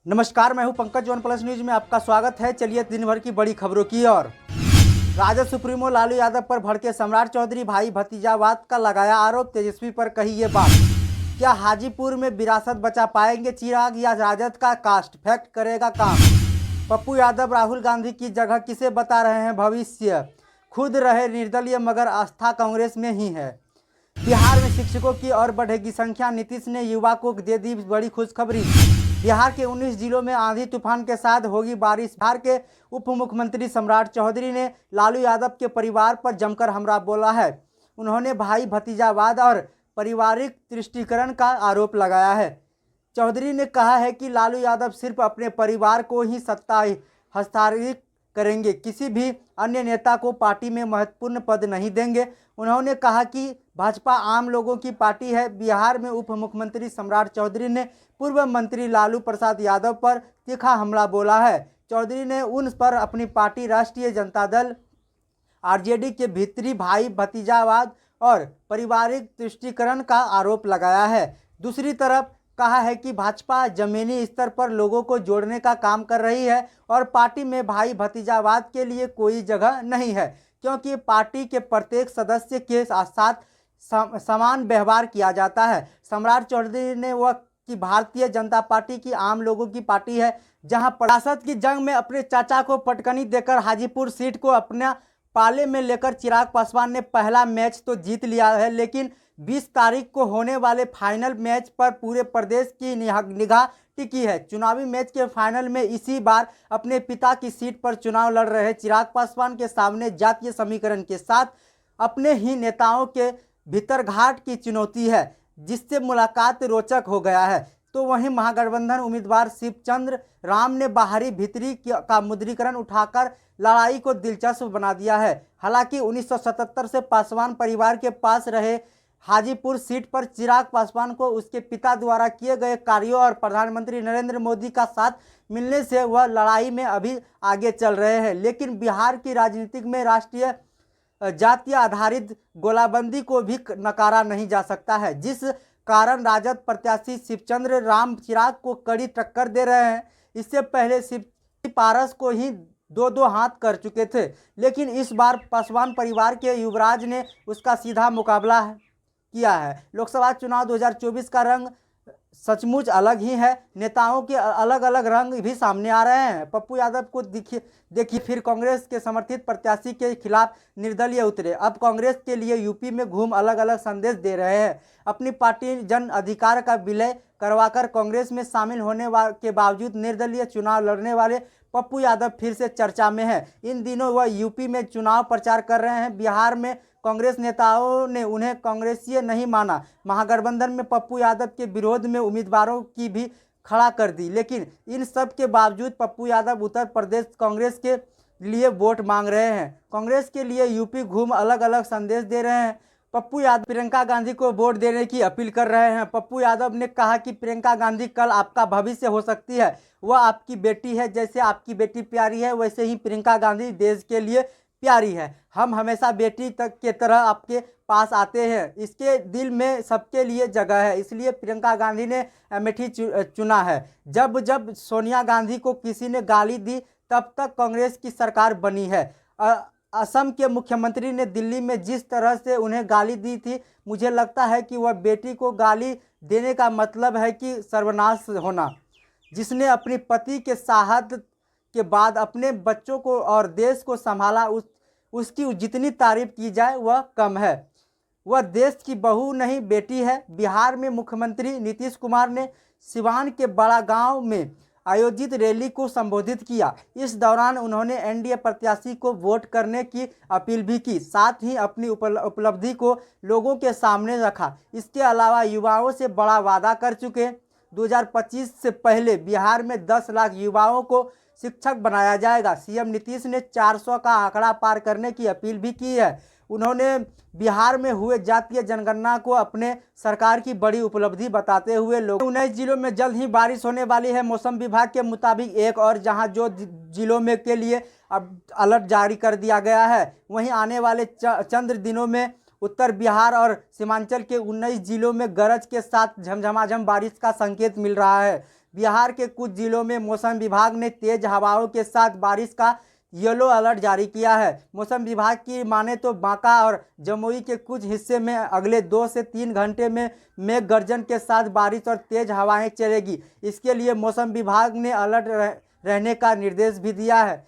नमस्कार, मैं हूं पंकज। वन प्लस न्यूज में आपका स्वागत है। चलिए दिन भर की बड़ी खबरों की ओर। राजद सुप्रीमो लालू यादव पर भड़के सम्राट चौधरी, भाई भतीजावाद का लगाया आरोप, तेजस्वी पर कही ये बात। क्या हाजीपुर में विरासत बचा पाएंगे चिराग या राजद का कास्ट फैक्ट करेगा काम? पप्पू यादव राहुल गांधी की जगह किसे बता रहे हैं भविष्य? खुद रहे निर्दलीय मगर आस्था कांग्रेस में ही है। बिहार में शिक्षकों की और बढ़ेगी संख्या, नीतीश ने युवा को दे दी बड़ी खुशखबरी। बिहार के 19 जिलों में आंधी तूफान के साथ होगी बारिश। बिहार के उप मुख्यमंत्री सम्राट चौधरी ने लालू यादव के परिवार पर जमकर हमला बोला है। उन्होंने भाई भतीजावाद और पारिवारिक तुष्टीकरण का आरोप लगाया है। चौधरी ने कहा है कि लालू यादव सिर्फ अपने परिवार को ही सत्ता हस्तांतरित करेंगे, किसी भी अन्य नेता को पार्टी में महत्वपूर्ण पद नहीं देंगे। उन्होंने कहा कि भाजपा आम लोगों की पार्टी है। बिहार में उप मुख्यमंत्री सम्राट चौधरी ने पूर्व मंत्री लालू प्रसाद यादव पर तीखा हमला बोला है। चौधरी ने उन पर अपनी पार्टी राष्ट्रीय जनता दल आरजेडी के भीतरी भाई भतीजावाद और पारिवारिक तुष्टीकरण का आरोप लगाया है। दूसरी तरफ कहा है कि भाजपा जमीनी स्तर पर लोगों को जोड़ने का काम कर रही है और पार्टी में भाई भतीजावाद के लिए कोई जगह नहीं है, क्योंकि पार्टी के प्रत्येक सदस्य के साथ समान व्यवहार किया जाता है। सम्राट चौधरी ने वह कि भारतीय जनता पार्टी की आम लोगों की पार्टी है, जहां पार्षद की जंग में अपने चाचा को पटकनी देकर हाजीपुर सीट को अपना पाले में लेकर चिराग पासवान ने पहला मैच तो जीत लिया है, लेकिन 20 तारीख को होने वाले फाइनल मैच पर पूरे प्रदेश की निगाह टिकी है। चुनावी मैच के फाइनल में इसी बार अपने पिता की सीट पर चुनाव लड़ रहे चिराग पासवान के सामने जातीय समीकरण के साथ अपने ही नेताओं के भीतरघाट की चुनौती है, जिससे मुलाकात रोचक हो गया है। तो वहीं महागठबंधन उम्मीदवार शिवचंद्र राम ने बाहरी भीतरी का मुद्रीकरण उठाकर लड़ाई को दिलचस्प बना दिया है। हालांकि 1977 से पासवान परिवार के पास रहे हाजीपुर सीट पर चिराग पासवान को उसके पिता द्वारा किए गए कार्यों और प्रधानमंत्री नरेंद्र मोदी का साथ मिलने से वह लड़ाई में अभी आगे चल रहे हैं। लेकिन बिहार की राजनीति में राष्ट्रीय जातीय आधारित गोलाबंदी को भी नकारा नहीं जा सकता है, जिस कारण राजद प्रत्याशी शिवचंद्र राम चिराग को कड़ी टक्कर दे रहे हैं। इससे पहले शिव पारस को ही दो हाथ कर चुके थे, लेकिन इस बार पासवान परिवार के युवराज ने उसका सीधा मुकाबला किया है। लोकसभा चुनाव 2024 का रंग सचमुच अलग ही है। नेताओं के अलग अलग रंग भी सामने आ रहे हैं। पप्पू यादव को देखिए फिर कांग्रेस के समर्थित प्रत्याशी के खिलाफ निर्दलीय उतरे। अब कांग्रेस के लिए यूपी में घूम अलग अलग संदेश दे रहे हैं। अपनी पार्टी जन अधिकार का विलय करवाकर कांग्रेस में शामिल होने के बावजूद निर्दलीय चुनाव लड़ने वाले पप्पू यादव फिर से चर्चा में है। इन दिनों वह यूपी में चुनाव प्रचार कर रहे हैं। बिहार में कांग्रेस नेताओं ने उन्हें कांग्रेसीय नहीं माना। महागठबंधन में पप्पू यादव के विरोध में उम्मीदवारों की भी खड़ा कर दी। लेकिन इन सब के बावजूद पप्पू यादव उत्तर प्रदेश कांग्रेस के लिए वोट मांग रहे हैं। कांग्रेस के लिए यूपी घूम अलग अलग संदेश दे रहे हैं। पप्पू यादव प्रियंका गांधी को वोट देने की अपील कर रहे हैं। पप्पू यादव ने कहा कि प्रियंका गांधी कल आपका भविष्य हो सकती है। वह आपकी बेटी है। जैसे आपकी बेटी प्यारी है, वैसे ही प्रियंका गांधी देश के लिए प्यारी है। हम हमेशा बेटी तक के तरह आपके पास आते हैं। इसके दिल में सबके लिए जगह है, इसलिए प्रियंका गांधी ने अमेठी चुना है। जब जब सोनिया गांधी को किसी ने गाली दी, तब तक कांग्रेस की सरकार बनी है। असम के मुख्यमंत्री ने दिल्ली में जिस तरह से उन्हें गाली दी थी, मुझे लगता है कि वह बेटी को गाली देने का मतलब है कि सर्वनाश होना। जिसने अपनी पति के साहत के बाद अपने बच्चों को और देश को संभाला, उसकी जितनी तारीफ की जाए वह कम है। वह देश की बहू नहीं, बेटी है। बिहार में मुख्यमंत्री नीतीश कुमार ने सिवान के बड़ा गांव में आयोजित रैली को संबोधित किया। इस दौरान उन्होंने एनडीए प्रत्याशी को वोट करने की अपील भी की, साथ ही अपनी उपलब्धि को लोगों के सामने रखा। इसके अलावा युवाओं से बड़ा वादा कर चुके। 2025 से पहले बिहार में 10 लाख युवाओं को शिक्षक बनाया जाएगा। सीएम नीतीश ने 400 का आंकड़ा पार करने की अपील भी की है। उन्होंने बिहार में हुए जातीय जनगणना को अपने सरकार की बड़ी उपलब्धि बताते हुए 19 जिलों में जल्द ही बारिश होने वाली है। मौसम विभाग के मुताबिक एक और जहां जो जिलों में के लिए अब अलर्ट जारी कर दिया गया है, वहीं आने वाले चंद दिनों में उत्तर बिहार और सीमांचल के 19 जिलों में गरज के साथ झमझमाझम बारिश का संकेत मिल रहा है। बिहार के कुछ जिलों में मौसम विभाग ने तेज हवाओं के साथ बारिश का येलो अलर्ट जारी किया है। मौसम विभाग की माने तो बांका और जमुई के कुछ हिस्से में अगले 2 से 3 घंटे में मेघ गर्जन के साथ बारिश और तेज हवाएं चलेगी। इसके लिए मौसम विभाग ने अलर्ट रहने का निर्देश भी दिया है।